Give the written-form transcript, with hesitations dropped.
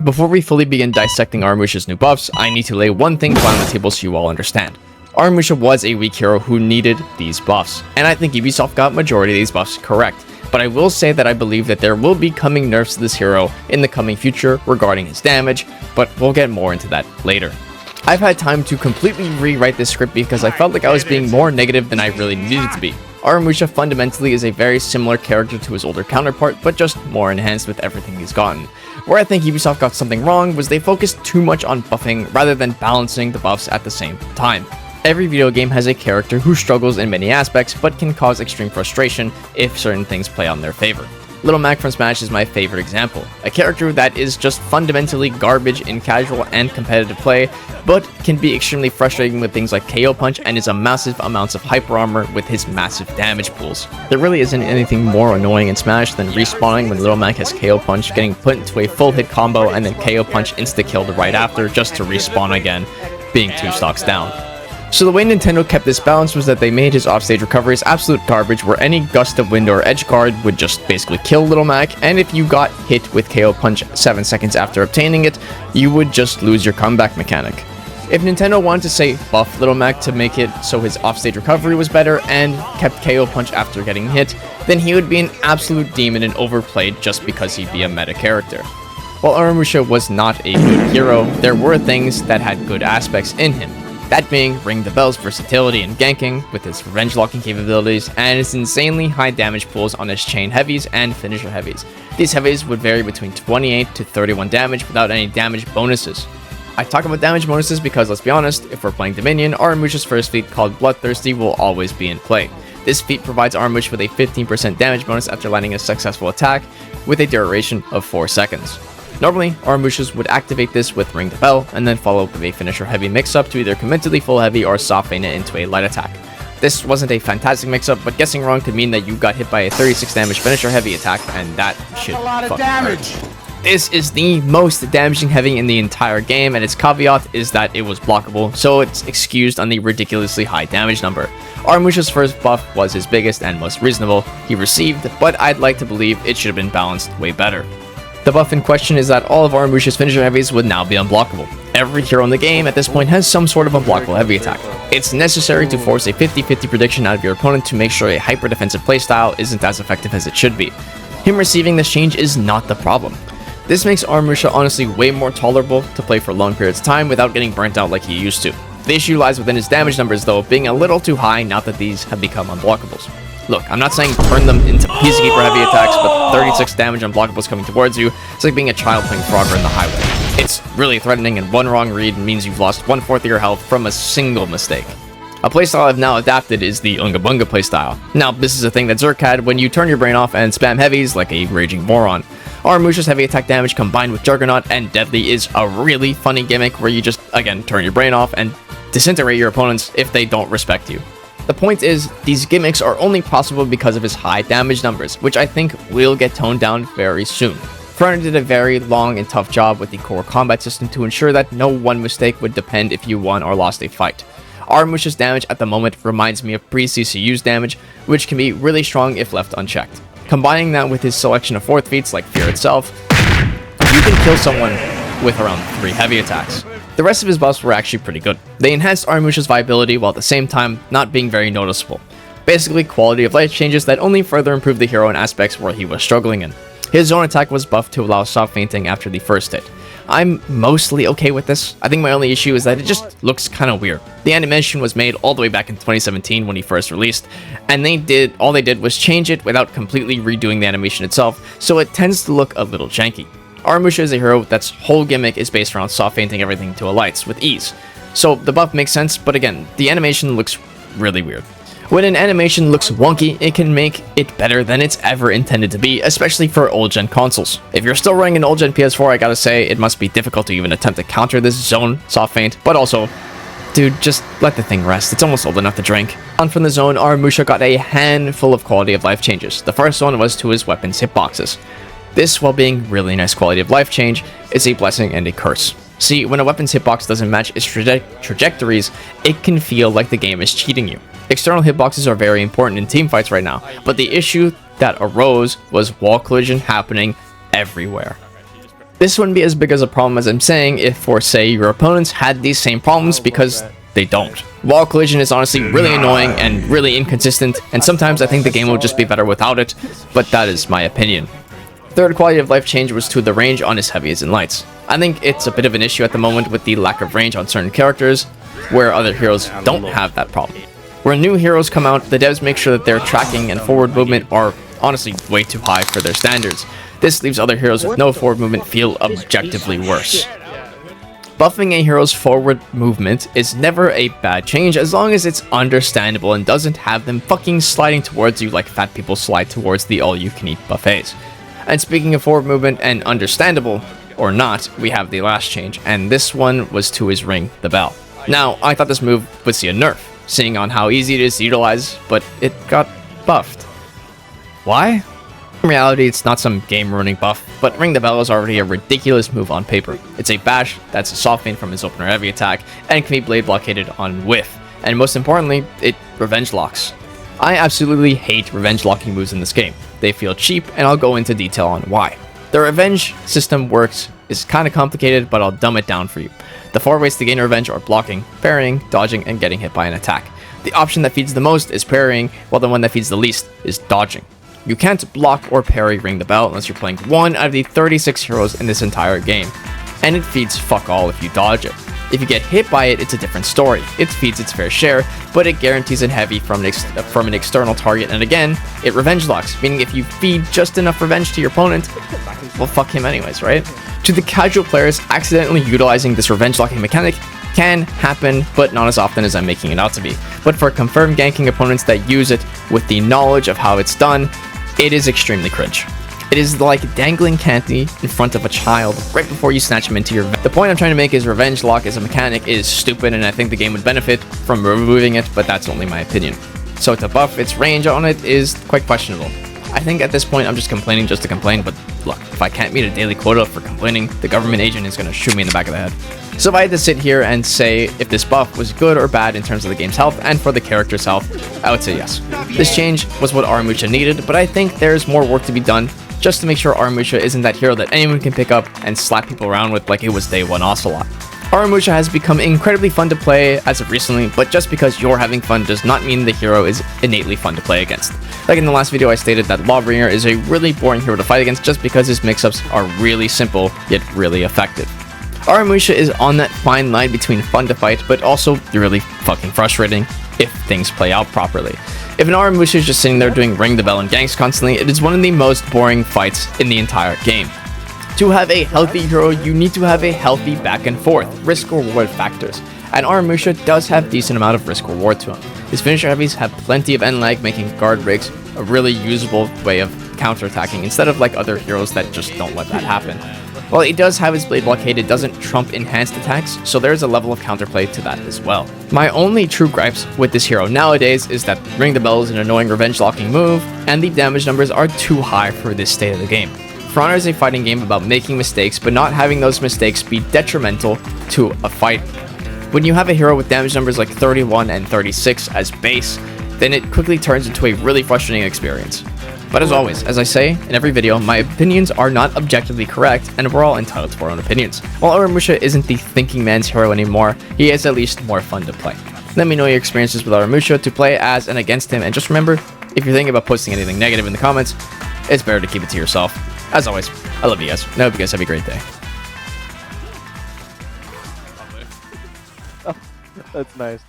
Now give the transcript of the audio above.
Before we fully begin dissecting Aramusha's new buffs, I need to lay one thing down on the table so you all understand. Aramusha was a weak hero who needed these buffs, and I think Ubisoft got majority of these buffs correct. But I will say that I believe that there will be coming nerfs to this hero in the coming future regarding his damage, but we'll get more into that later. I've had time to completely rewrite this script because I felt like I was being more negative than I really needed to be. Aramusha fundamentally is a very similar character to his older counterpart, but just more enhanced with everything he's gotten. Where I think Ubisoft got something wrong was they focused too much on buffing rather than balancing the buffs at the same time. Every video game has a character who struggles in many aspects, but can cause extreme frustration if certain things play on their favor. Little Mac from Smash is my favorite example, a character that is just fundamentally garbage in casual and competitive play, but can be extremely frustrating with things like KO Punch and is a massive amounts of hyper armor with his massive damage pools. There really isn't anything more annoying in Smash than respawning when Little Mac has KO Punch, getting put into a full hit combo and then KO Punch insta-killed right after just to respawn again, being 2 stocks down. So the way Nintendo kept this balance was that they made his offstage recoveries absolute garbage, where any gust of wind or edge guard would just basically kill Little Mac, and if you got hit with KO Punch 7 seconds after obtaining it, you would just lose your comeback mechanic. If Nintendo wanted to say buff Little Mac to make it so his offstage recovery was better and kept KO Punch after getting hit, then he would be an absolute demon and overplayed just because he'd be a meta character. While Aramusha was not a good hero, there were things that had good aspects in him. That being Ring the Bell's versatility in ganking, with his revenge locking capabilities, and his insanely high damage pools on his chain heavies and finisher heavies. These heavies would vary between 28 to 31 damage without any damage bonuses. I talk about damage bonuses because, let's be honest, if we're playing Dominion, Aramusha's first feat called Bloodthirsty will always be in play. This feat provides Aramusha with a 15% damage bonus after landing a successful attack, with a duration of 4 seconds. Normally, Aramushas would activate this with Ring the Bell, and then follow up with a finisher heavy mix-up to either commit to the full heavy or soft feint it into a light attack. This wasn't a fantastic mix-up, but guessing wrong could mean that you got hit by a 36 damage finisher heavy attack, and that should a lot of damage. This is the most damaging heavy in the entire game, and its caveat is that it was blockable, so it's excused on the ridiculously high damage number. Aramusha's first buff was his biggest and most reasonable he received, but I'd like to believe it should have been balanced way better. The buff in question is that all of Aramusha's finisher heavies would now be unblockable. Every hero in the game at this point has some sort of unblockable heavy attack. It's necessary to force a 50-50 prediction out of your opponent to make sure a hyper-defensive playstyle isn't as effective as it should be. Him receiving this change is not the problem. This makes Aramusha honestly way more tolerable to play for long periods of time without getting burnt out like he used to. The issue lies within his damage numbers though, being a little too high now that these have become unblockables. Look, I'm not saying turn them into Peacekeeper heavy attacks, but 36 damage unblockables coming towards you, it's like being a child playing Frogger in the highway. It's really threatening, and one wrong read means you've lost 1/4 of your health from a single mistake. A playstyle I've now adapted is the Unga Bunga playstyle. Now, this is a thing that Zerk had when you turn your brain off and spam heavies like a raging moron. Aramusha's heavy attack damage combined with Juggernaut and Deadly is a really funny gimmick where you just, again, turn your brain off and disintegrate your opponents if they don't respect you. The point is, these gimmicks are only possible because of his high damage numbers, which I think will get toned down very soon. Front did a very long and tough job with the core combat system to ensure that no one mistake would depend if you won or lost a fight. Aramusha's damage at the moment reminds me of pre-CCU's damage, which can be really strong if left unchecked. Combining that with his selection of fourth feats like Fear itself, you can kill someone with around 3 heavy attacks. The rest of his buffs were actually pretty good. They enhanced Aramusha's viability while at the same time not being very noticeable. Basically quality of life changes that only further improved the hero in aspects where he was struggling in. His zone attack was buffed to allow soft feinting after the first hit. I'm mostly okay with this. I think my only issue is that it just looks kind of weird. The animation was made all the way back in 2017 when he first released, and all they did was change it without completely redoing the animation itself, so it tends to look a little janky. Aramusha is a hero that's whole gimmick is based around soft feinting everything to alights with ease. So the buff makes sense, but again, the animation looks really weird. When an animation looks wonky, it can make it better than it's ever intended to be, especially for old-gen consoles. If you're still running an old-gen PS4, I gotta say, it must be difficult to even attempt to counter this zone soft feint, but also, dude, just let the thing rest, it's almost old enough to drink. On from the zone, Aramusha got a handful of quality of life changes. The first one was to his weapons hitboxes. This, while being really nice quality of life change, is a blessing and a curse. See, when a weapon's hitbox doesn't match its trajectories, it can feel like the game is cheating you. External hitboxes are very important in teamfights right now, but the issue that arose was wall collision happening everywhere. This wouldn't be as big as a problem as I'm saying if, for say, your opponents had these same problems, because they don't. Wall collision is honestly really annoying and really inconsistent, and sometimes I think the game will just be better without it, but that is my opinion. Third quality of life change was to the range on his heavies and lights. I think it's a bit of an issue at the moment with the lack of range on certain characters, where other heroes don't have that problem. Where new heroes come out, the devs make sure that their tracking and forward movement are honestly way too high for their standards. This leaves other heroes with no forward movement feel objectively worse. Buffing a hero's forward movement is never a bad change as long as it's understandable and doesn't have them fucking sliding towards you like fat people slide towards the all-you-can-eat buffets. And speaking of forward movement and understandable, or not, we have the last change, and this one was to his ring the bell. Now, I thought this move would see a nerf, seeing on how easy it is to utilize, but it got buffed. Why? In reality, it's not some game-ruining buff, but Ring the Bell is already a ridiculous move on paper. It's a bash that's a soft feint from his opener heavy attack, and can be blade blockaded on whiff, and most importantly, it revenge locks. I absolutely hate revenge locking moves in this game. They feel cheap, and I'll go into detail on why. The revenge system works is kinda complicated, but I'll dumb it down for you. The 4 ways to gain revenge are blocking, parrying, dodging, and getting hit by an attack. The option that feeds the most is parrying, while the one that feeds the least is dodging. You can't block or parry Ring the Bell unless you're playing one out of the 36 heroes in this entire game, and it feeds fuck all if you dodge it. If you get hit by it, it's a different story. It feeds its fair share, but it guarantees it heavy from an external target, and again, it revenge locks, meaning if you feed just enough revenge to your opponent, well, fuck him anyways, right? To the casual players, accidentally utilizing this revenge locking mechanic can happen, but not as often as I'm making it out to be. But for confirmed ganking opponents that use it with the knowledge of how it's done, it is extremely cringe. It is like dangling candy in front of a child right before you snatch him into your... The point I'm trying to make is revenge lock as a mechanic is stupid, and I think the game would benefit from removing it, but that's only my opinion. So to buff its range on it is quite questionable. I think at this point I'm just complaining just to complain, but look, if I can't meet a daily quota for complaining, the government agent is going to shoot me in the back of the head. So if I had to sit here and say if this buff was good or bad in terms of the game's health and for the character's health, I would say yes. This change was what Aramusha needed, but I think there's more work to be done just to make sure Aramusha isn't that hero that anyone can pick up and slap people around with like it was day one Ocelot. Aramusha has become incredibly fun to play as of recently, but just because you're having fun does not mean the hero is innately fun to play against. Like in the last video I stated that Lawbringer is a really boring hero to fight against just because his mix-ups are really simple, yet really effective. Aramusha is on that fine line between fun to fight, but also really fucking frustrating if things play out properly. If an Aramusha is just sitting there doing Ring the Bell and ganks constantly, it is one of the most boring fights in the entire game. To have a healthy hero, you need to have a healthy back and forth, risk-reward factors, and Aramusha does have decent amount of risk-reward to him. His finisher heavies have plenty of end lag, making guard breaks a really usable way of counterattacking, instead of like other heroes that just don't let that happen. While he does have his blade blockade, it doesn't trump enhanced attacks, so there's a level of counterplay to that as well. My only true gripes with this hero nowadays is that Ring the Bell is an annoying revenge locking move, and the damage numbers are too high for this state of the game. For Honor is a fighting game about making mistakes, but not having those mistakes be detrimental to a fight. When you have a hero with damage numbers like 31 and 36 as base, then it quickly turns into a really frustrating experience. But as always, as I say in every video, my opinions are not objectively correct, and we're all entitled to our own opinions. While Aramusha isn't the thinking man's hero anymore, he is at least more fun to play. Let me know your experiences with Aramusha to play as and against him, and just remember, if you're thinking about posting anything negative in the comments, it's better to keep it to yourself. As always, I love you guys, and I hope you guys have a great day. That's nice.